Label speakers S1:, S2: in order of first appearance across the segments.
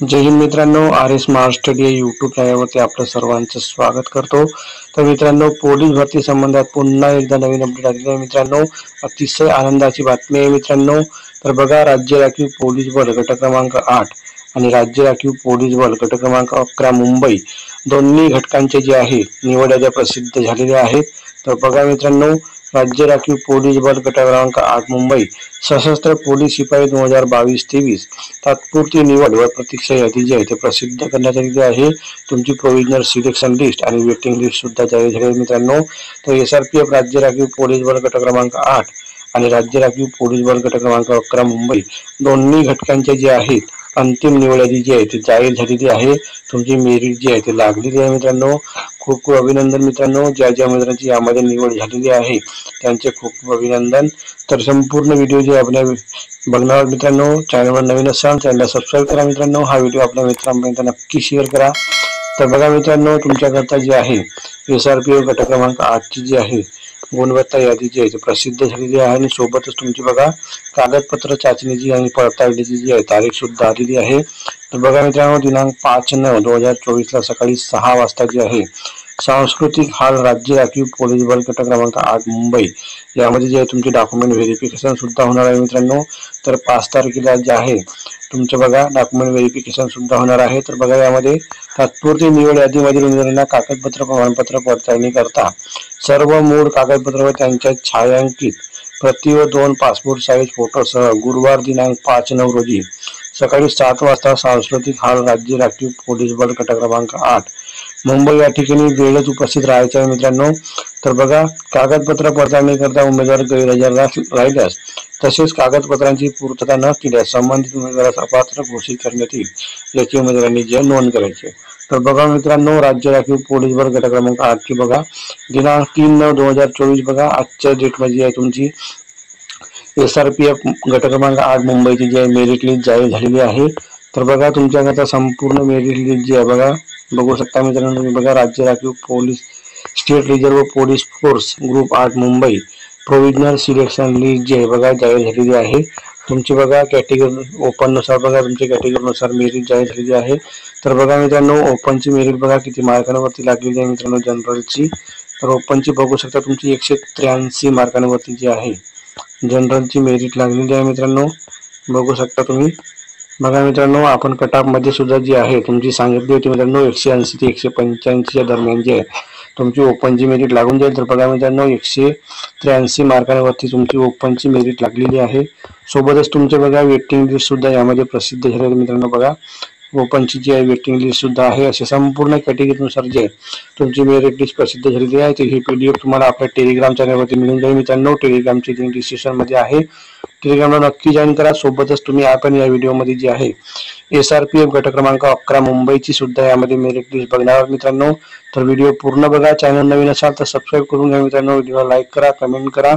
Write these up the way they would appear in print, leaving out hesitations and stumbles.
S1: जय हिंद मित्रांनो, R S Maharaj study या YouTube चॅनलवरती आपलं सर्वांचं स्वागत करतो। तर मित्रांनो, पोलीस भरती संबंधात पुन्हा एकदा नवीन अपडेट आलेली आहे। मित्रांनो, अतिशय आनंदाची बातमी आहे मित्रांनो। तर बघा, राज्य राखीव पोलीस बल गट क्रमांक 8 आणि राज्य राखीव पोलीस बल गट क्रमांक 11 मुंबई दोन्ही घटकांचे जे आहे निवड याद्या प्रसिद्ध झालेल्या आहेत। तर बघा मित्रांनो, राज्य राखीव पोलीस बल गट क्रमांक 8 मुंबई सशस्त्र पोलीस शिपाई 2022-23 तात्पुरती निवड व प्रतीक्षा यादी जी आहे ते प्रसिद्ध करण्यात आलेली आहे। तुमची प्रोव्हिजनल सिलेक्शन लिस्ट आणि वेटिंग लिस्ट सुद्धा जाहीर झाली आहे मित्रांनो। तर SRPF राज्य राखीव पोलीस बल गट क्रमांक 8 आणि राज्य राखीव पोलीस बल गट क्रमांक 11 मुंबई दोन्ही घटकांचे जे आहेत अंतिम निवड यादी जी आहे ती जाहीर झालेली आहे। तुमची मेरिट जी आहे ती लागलेली आहे मित्रांनो। खूप खूप अभिनंदन मित्रांनो, ज्या ज्या मित्रांची यामध्ये निवड झालेली आहे त्यांचे खूप खूप अभिनंदन। तर संपूर्ण व्हिडिओ जे आपल्या बघणार मित्रांनो, चॅनलवर नवीन असाल चॅनलला सबस्क्राईब करा मित्रांनो। हा व्हिडिओ आपल्या मित्रांपर्यंत नक्की शेअर करा। तर बघा मित्रांनो, तुमच्याकरता जे आहे SRPF गट क्रमांक 8 ची जी आहे गुणवत्ता यादी जी आहे प्रसिद्ध झालेली आहे आणि सोबतच तुमची बघा कागदपत्र चाचणीची आणि पडताळणीची जी आहे तारीख सुद्धा आलेली आहे। तर बघा मित्रांनो, दिनांक 5/9/2024 ला सकाळी 6 वाजता जी आहे सांस्कृतिक हॉल राज्य राखीव पोलीस बल गट क्रमांक 8 मुंबई यामध्ये जे आहे तुमचे डॉक्युमेंट व्हेरिफिकेशन सुद्धा होणार आहे मित्रांनो। तर 5 तारखेला जे आहे तुमचं बघा डॉक्युमेंट व्हेरिफिकेशन सुद्धा होणार आहे। तर बघा, यामध्ये तात्पुरती निवड यादीमधील उमेदवारांना कागदपत्र प्रमाणपत्र पडताळणी करता सर्व मूळ कागदपत्र व त्यांच्या छायांकित प्रति व 2 पासपोर्ट साईज फोटोसह गुरुवार दिनांक 5/9 रोजी सकाळी 7 वाजता सांस्कृतिक हॉल राज्य राखीव पोलीस बल गट क्रमांक 8 मुंबई या ठिकाणी वेळेत उपस्थित राहायचं आहे मित्रांनो। तर बघा, कागदपत्र पडताळणी करता उमेदवार गैरहजर राहिल्यास तसेच कागदपत्रांची पूर्तता न केल्यास संबंधित उमेदवारास अपात्र घोषित करण्यात येईल याची उमेदवारांनी जे नोंद करायची। तर बघा मित्रांनो, राज्य राखीव पोलीस बल गट क्रमांक 8 ची बघा दिनांक 3/9/2024 बघा आजच्या डेट मध्ये आहे तुमची SRPF गट क्रमांक 8 मुंबईची जी मेरिट लिस्ट जाहीर झालेली आहे। तर बघा, तुमच्याकरता संपूर्ण मेरिट लिस्ट जी आहे बघा बघू शकता मित्रांनो तुम्ही बघा, राज्य राखीव police state reserve police force group 8 Mumbai provisional selection list जी आहे बघा जाहीर झालेली आहे। तुमची बघा कॅटेगरी ओपन नुसार बघा तुमच्या कॅटेगरी नुसार मेरिट जाहीर झालेली आहे। तर बघा मित्रांनो, ओपनची मेरिट बघा किती मार्कांवरती लागलेली आहे मित्रांनो जनरलची। तर ओपनची बघू शकता तुमची 183 मार्कांवरती जी आहे जनरलची मेरिट लागलेली आहे मित्रांनो, बघू शकता तुम्ही। बघा मित्रांनो, आपण कटऑफ मध्ये सुद्धा जी आहे तुमची सांगितली होती मित्रांनो 180 ते 185 च्या दरम्यान जी आहे तुमची ओपनची मेरिट लागून जाईल। तर बघा मित्रांनो, 183 मार्कांवरती तुमची ओपनची मेरिट लागलेली आहे। सोबतच तुमचे बघा वेटिंग लिस्ट सुद्धा यामध्ये प्रसिद्ध झालेली मित्रांनो। बघा, ओपनची जी आहे वेटिंग लिस्ट सुद्धा आहे। असे संपूर्ण कॅटेगरीनुसार जे तुमची मेरिट लिस्ट प्रसिद्ध झालेली आहे। तर ही PDF तुम्हाला आपल्या टेलिग्राम चॅनलवरती मिळून जाईल मित्रांनो। टेलिग्रामची लिंक डिस्क्रिप्शन मध्ये आहे, टेलिग्रामला नक्की जॉईन करा। सोबतच तुम्ही आपण या व्हिडिओमध्ये जी आहे SRPF गट क्रमांक 11 मुंबईची सुद्धा यामध्ये मेरिट लिस्ट बघणार मित्रांनो। तर व्हिडिओ पूर्ण बघा, चॅनल नवीन असाल तर सबस्क्राईब करून घ्या मित्रांनो, व्हिडिओला लाईक करा, कमेंट करा।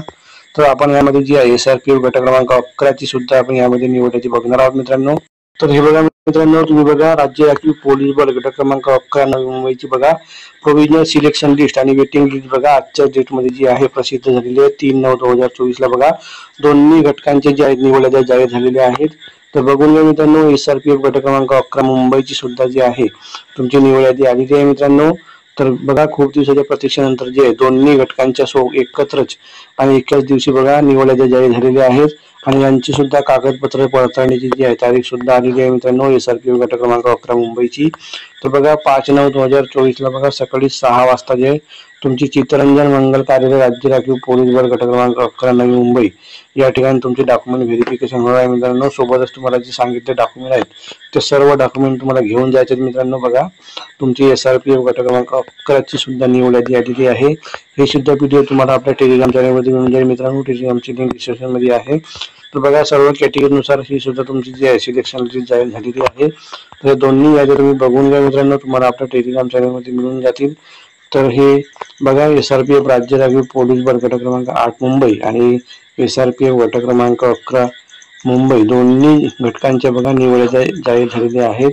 S1: तर आपण यामध्ये जी आहे SRPF गट क्रमांक 11 ची सुद्धा आपण यामध्ये निवडायची बघणार आहोत मित्रांनो। तर हे बघा मित्रांनो, तुम्ही बघा राज्य राखीव पोलीस बल गट क्रमांक 11 नवी मुंबईची बघा प्रोव्हिजनल सिलेक्शन लिस्ट आणि वेटिंग लिस्ट बघा आजच्या डेट मध्ये जी आहे प्रसिद्ध झालेली आहे 3/9/2024 ला बघा दोन्ही घटकांचे जे आहेत निवड जाहीर झालेले आहेत। तर बघून घ्या मित्रांनो, SRPF गट क्रमांक 11 मुंबईची सुद्धा जी आहे तुमची निवड यादी आलेली आहे मित्रांनो। तर बघा, खूप दिवसाच्या प्रतीक्षेनंतर जे दोन्ही घटकांच्या एकत्रच आणि एकाच दिवशी बघा निवड यादी जाहीर झालेल्या आहेत आणि यांची सुद्धा कागदपत्र पडताळणीची जी आहे तारीख सुद्धा आलेली आहे मित्रांनो SRPF गट क्रमांक 11 मुंबईची। तर बघा 5/9/2024 ला बघा सकाळी 6 वाजता जे तुमची चित्तरंजन मंगल कार्यालय राज्य राखीव पोलीस बल गट क्रमांक 11 नवी मुंबई या ठिकाणी तुमचे डॉक्युमेंट व्हेरिफिकेशन होणार आहे मित्रांनो। सोबतच तुम्हाला जे सांगितले डॉक्युमेंट आहेत ते सर्व डॉक्युमेंट तुम्हाला घेऊन जायचे मित्रांनो। बघा, तुमची SRPF गट क्रमांक 11 ची सुद्धा निवड यादी आलेली आहे। हे सुद्धा व्हिडिओ तुम्हाला आपल्या टेलिग्राम चॅनलमध्ये मिळून जाईल मित्रांनो, टेलिग्रामची लिंक डिस्क्रिप्शन मध्ये आहे। तर बघा, सर्व कॅटेगरीनुसार ही सुद्धा तुमची जी आहे सिलेक्शन लिस्ट जाहीर झालेली आहे। तर दोन्ही यादी तुम्ही बघून घ्या मित्रांनो, तुम्हाला आपल्या टेलिग्राम चॅनलमध्ये मिळून जातील। तर हे बघा SRPF राज्य राखीव पोलीस बल गट क्रमांक 8 मुंबई आणि SRPF गट क्रमांक 11 मुंबई दोन्ही घटकांच्या बघा निवड जाहीर झालेल्या आहेत।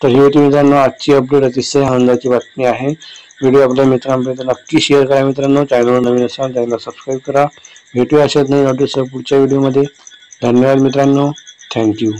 S1: तर ही होती मित्रांनो आजची अपडेट, अतिशय आनंदाची बातमी आहे। व्हिडिओ आपल्या मित्रांपर्यंत नक्की शेअर करा मित्रांनो, चॅनलवर नवीन असाल चॅनलला सबस्क्राईब करा। भेटूया अशाच नवीन अपडेट्स पुढच्या व्हिडिओमध्ये। धन्यवाद मित्रांनो, थँक्यू।